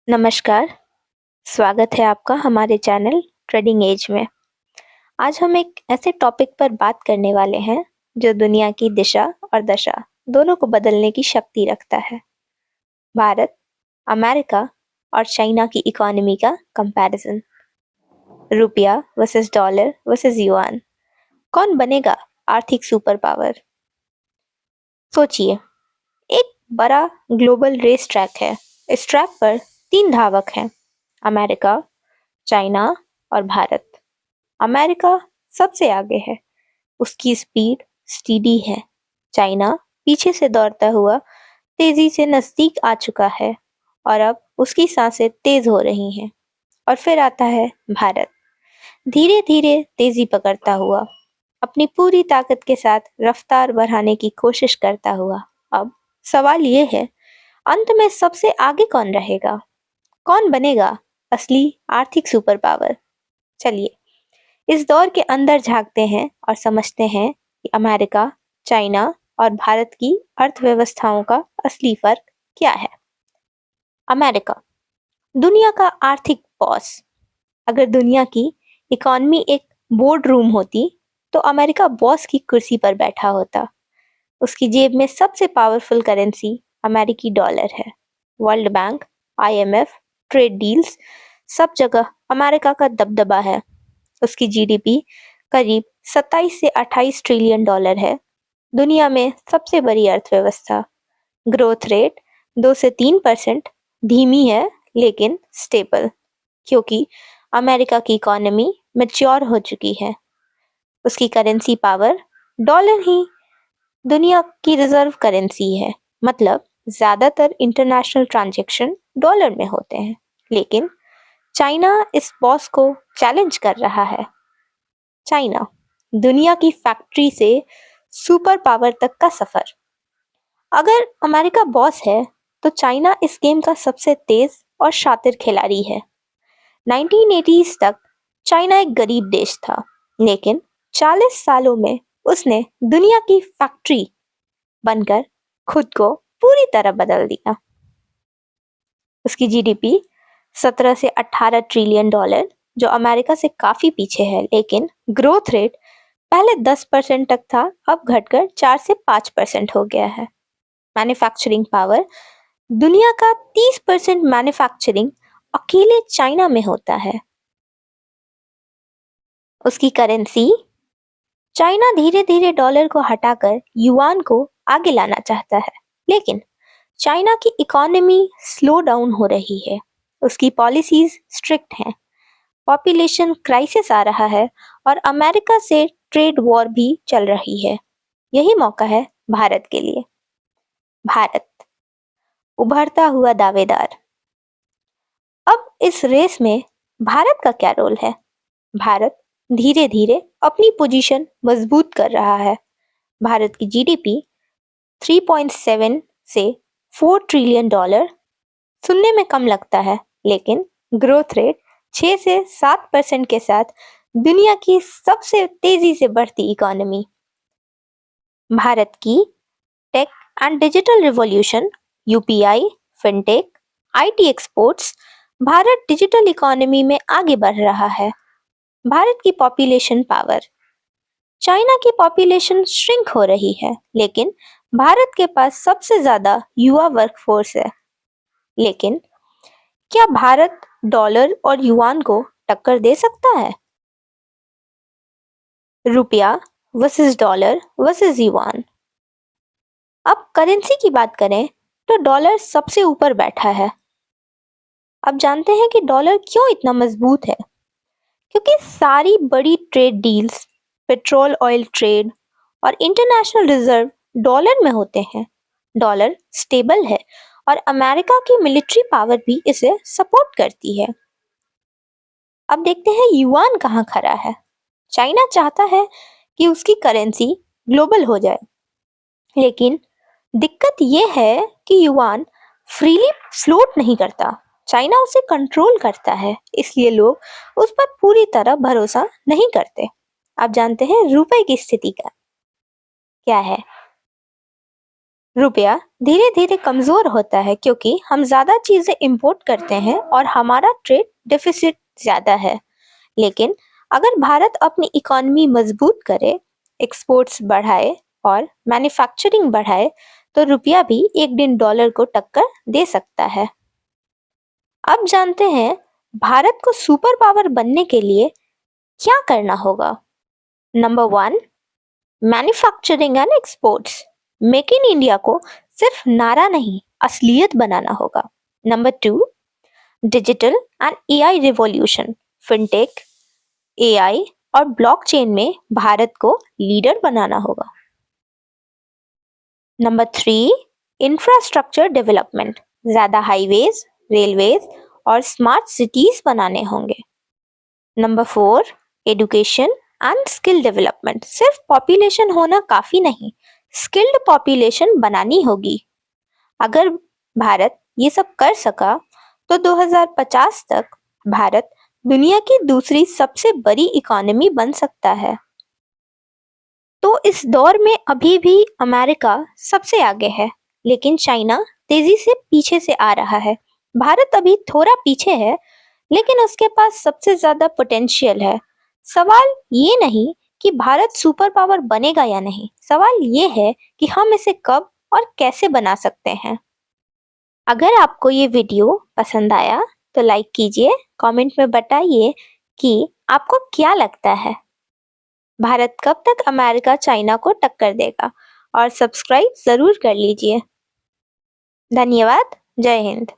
नमस्कार, स्वागत है आपका हमारे चैनल ट्रेडिंग एज में। आज हम एक ऐसे टॉपिक पर बात करने वाले हैं जो दुनिया की दिशा और दशा दोनों को बदलने की शक्ति रखता है। भारत, अमेरिका और चाइना की इकोनॉमी का कंपैरिजन। रुपया वर्सेस डॉलर वर्सेस युआन, कौन बनेगा आर्थिक सुपर पावर? सोचिए, एक बड़ा ग्लोबल रेस ट्रैक है। इस ट्रैक पर 3 धावक हैं, अमेरिका, चाइना और भारत। अमेरिका सबसे आगे है, उसकी स्पीड स्टीडी है। चाइना पीछे से दौड़ता हुआ तेजी से नजदीक आ चुका है और अब उसकी सांसें तेज हो रही हैं। और फिर आता है भारत, धीरे धीरे तेजी पकड़ता हुआ, अपनी पूरी ताकत के साथ रफ्तार बढ़ाने की कोशिश करता हुआ। अब सवाल ये है, अंत में सबसे आगे कौन रहेगा? कौन बनेगा असली आर्थिक सुपर पावर? चलिए इस दौर के अंदर झांकते हैं और समझते हैं कि अमेरिका, चाइना और भारत की अर्थव्यवस्थाओं का असली फर्क क्या है। अमेरिका, दुनिया का आर्थिक बॉस। अगर दुनिया की इकोनॉमी एक बोर्ड रूम होती तो अमेरिका बॉस की कुर्सी पर बैठा होता। उसकी जेब में सबसे पावरफुल करेंसी अमेरिकी डॉलर है। World bank, IMF, trade deals, सब जगह अमेरिका का दबदबा है। उसकी जीडीपी करीब 27 से 28 ट्रिलियन डॉलर है। दुनिया में सबसे बड़ी अर्थव्यवस्था। ग्रोथ रेट 2 से 3%, धीमी है लेकिन स्टेबल, क्योंकि अमेरिका की इकोनॉमी मैच्योर हो चुकी है। उसकी करेंसी पावर, डॉलर ही दुनिया की रिजर्व करेंसी है, मतलब ज्यादातर इंटरनेशनल ट्रांजैक्शन डॉलर में होते हैं। लेकिन चाइना इस बॉस को चैलेंज कर रहा है। चाइना, दुनिया की फैक्ट्री से सुपर पावर तक का सफर। अगर अमेरिका बॉस है तो चाइना इस गेम का सबसे तेज और शातिर खिलाड़ी है। 1980s तक चाइना एक गरीब देश था, लेकिन 40 सालों में उसने दुनिया की फैक्ट्री बनकर खुद को पूरी तरह बदल दिया। उसकी जीडीपी 17 से 18 ट्रिलियन डॉलर, जो अमेरिका से काफी पीछे है, लेकिन ग्रोथ रेट पहले 10% तक था, अब घटकर 4 से 5% हो गया है। मैन्युफैक्चरिंग पावर, दुनिया का 30% मैन्युफैक्चरिंग अकेले चाइना में होता है। उसकी करेंसी, चाइना धीरे धीरे डॉलर को हटाकर युआन को आगे लाना चाहता है, लेकिन चाइना की इकोनॉमी स्लो डाउन हो रही है। उसकी पॉलिसीज स्ट्रिक्ट हैं, पॉपुलेशन क्राइसिस आ रहा है और अमेरिका से ट्रेड वॉर भी चल रही है। यही मौका है भारत के लिए। भारत, उभरता हुआ दावेदार। अब इस रेस में भारत का क्या रोल है? भारत धीरे धीरे अपनी पोजीशन मजबूत कर रहा है। भारत की जीडीपी 3.7 से 4 ट्रिलियन डॉलर, सुनने में कम लगता है, लेकिन ग्रोथ रेट 6 से 7% के साथ दुनिया की सबसे तेजी से बढ़ती इकोनॉमी। भारत की tech and digital revolution, UPI, fintech, IT exports, Bharat digital economy में आगे बढ़ रहा है। भारत की पॉपुलेशन पावर, चाइना की पॉपुलेशन श्रिंक हो रही है, लेकिन भारत के पास सबसे ज्यादा युवा वर्कफोर्स है। लेकिन क्या भारत डॉलर और युआन को टक्कर दे सकता है? रुपया वर्सेस डॉलर वर्सेस युआन। अब करेंसी की बात करें तो डॉलर सबसे ऊपर बैठा है। अब जानते हैं कि डॉलर क्यों इतना मजबूत है। क्योंकि सारी बड़ी trade deals, petrol oil trade और इंटरनेशनल रिजर्व डॉलर में होते हैं। डॉलर स्टेबल है और अमेरिका की मिलिट्री पावर भी इसे सपोर्ट करती है। अब देखते हैं युआन कहाँ खड़ा है। चाइना चाहता है कि उसकी करेंसी ग्लोबल हो जाए, लेकिन दिक्कत यह है कि युआन फ्रीली फ्लोट नहीं करता। चाइना उसे कंट्रोल करता है, इसलिए लोग उस पर पूरी तरह भरोसा नहीं करते। अब जानते हैं रुपए की स्थिति का क्या है। रुपया धीरे धीरे कमजोर होता है क्योंकि हम ज्यादा चीजें इंपोर्ट करते हैं और हमारा ट्रेड डेफिसिट ज्यादा है। लेकिन अगर भारत अपनी इकोनॉमी मजबूत करे, एक्सपोर्ट्स बढ़ाए और मैन्युफैक्चरिंग बढ़ाए तो रुपया भी एक दिन डॉलर को टक्कर दे सकता है। अब जानते हैं भारत को सुपर पावर बनने के लिए क्या करना होगा। Number 1, manufacturing and exports. Make in India को सिर्फ नारा नहीं, असलियत बनाना होगा। Number 2, digital and AI revolution. Fintech, AI और ब्लॉकचेन में भारत को लीडर बनाना होगा। Number 3, infrastructure development. ज्यादा हाईवेज, रेलवेज और स्मार्ट सिटीज बनाने होंगे। Number 4, education and skill development. सिर्फ पॉपुलेशन होना काफी नहीं, स्किल्ड पॉपुलेशन बनानी होगी। अगर भारत ये सब कर सका तो 2050 तक भारत दुनिया की दूसरी सबसे बड़ी इकोनॉमी बन सकता है। तो इस दौर में अभी भी अमेरिका सबसे आगे है, लेकिन चाइना तेजी से पीछे से आ रहा है। भारत अभी थोड़ा पीछे है, लेकिन उसके पास सबसे ज्यादा पोटेंशियल है। सवाल ये नहीं कि भारत सुपर पावर बनेगा या नहीं, सवाल ये है कि हम इसे कब और कैसे बना सकते हैं। अगर आपको ये वीडियो पसंद आया तो लाइक कीजिए, कमेंट में बताइए कि आपको क्या लगता है, भारत कब तक अमेरिका चाइना को टक्कर देगा, और सब्सक्राइब जरूर कर लीजिए। धन्यवाद। जय हिंद।